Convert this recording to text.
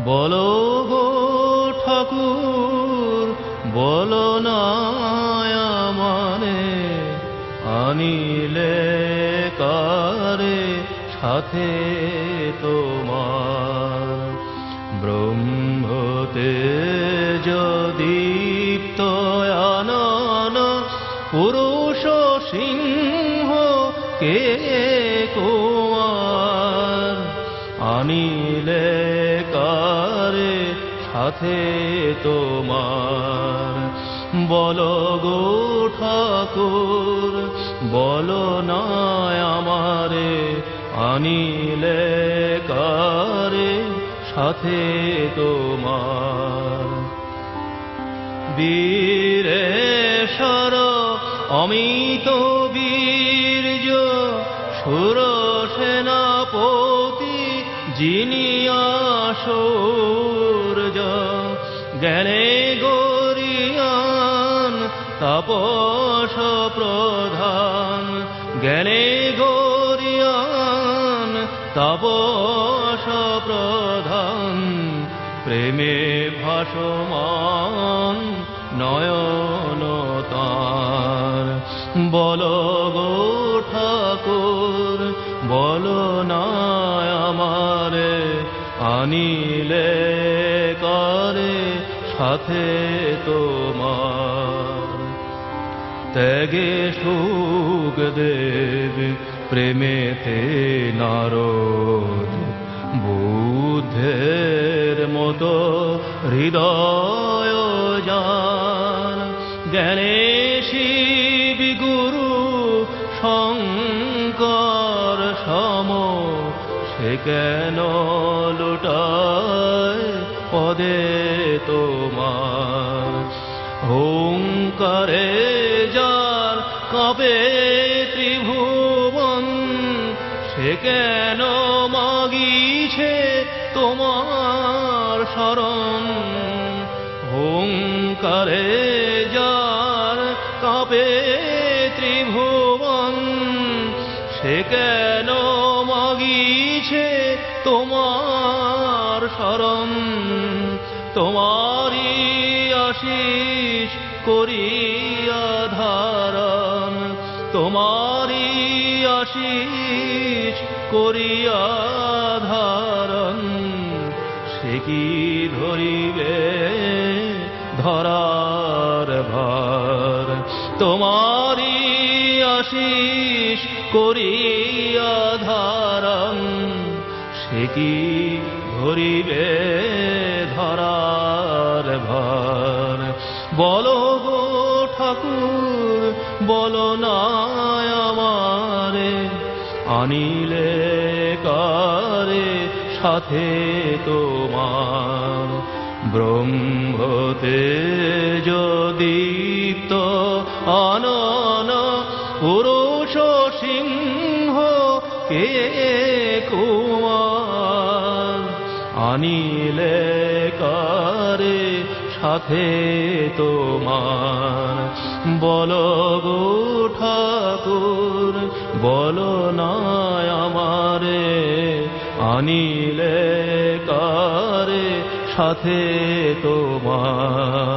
বলো গো ঠাকুর বলো না আমারে আনিলে কারে সাথে তোমার ব্রহ্মতেজ দীপ্ত আনন পুরুষ সিংহ কে কুমার আনিলে কারে সাথে তোমার বলো গো ঠাকুর বলো না আমারে আনিলে কারে সাথে তোমার বীরেশ্বর অমিত বীর্য সুর সেনাপতি যিনি আসূর্য জ্ঞানে গরিয়ান তাপস প্রধান জ্ঞানে গরিয়ান তাপস প্রধান প্রেমে ভাসমান নয়ন তার বলো গো ঠাকুর বলো না আমারে আনিলে কারে সাথে তোমার ত্যাগে সুখদেব প্রেমেতে নারদ বুদ্ধের মতো হৃদয় জান জ্ঞানে শিব গুরু শঙ্কর সম সে কেন লুটায় পদে তোমার ওঙ্কারে যার কাঁপে ত্রিভুবন সে কেন মাগিছে তোমার শরণ ওঙ্কারে যার কাঁপে ত্রিভুবন সে কেন মাগিছে তোমার শরণ তোমারি আশিস করিয়া ধারণ তোমারি আশিস করিয়া ধারণ সে কি ধরিবে ধরার ভার তোমারি আশিস করিয়া ধারণ সে কি ধরিবে ধরার ভার বলো গো ঠাকুর বলো না আমারে আনিলে কারে সাথে তোমার ব্রহ্মতেজ দীপ্ত আনন পুরুষ সিংহ কে কুমার আনিলে কারে সাথে তোমার বলো গো ঠাকুর বলো না আমারে আনিলে কারে সাথে তোমার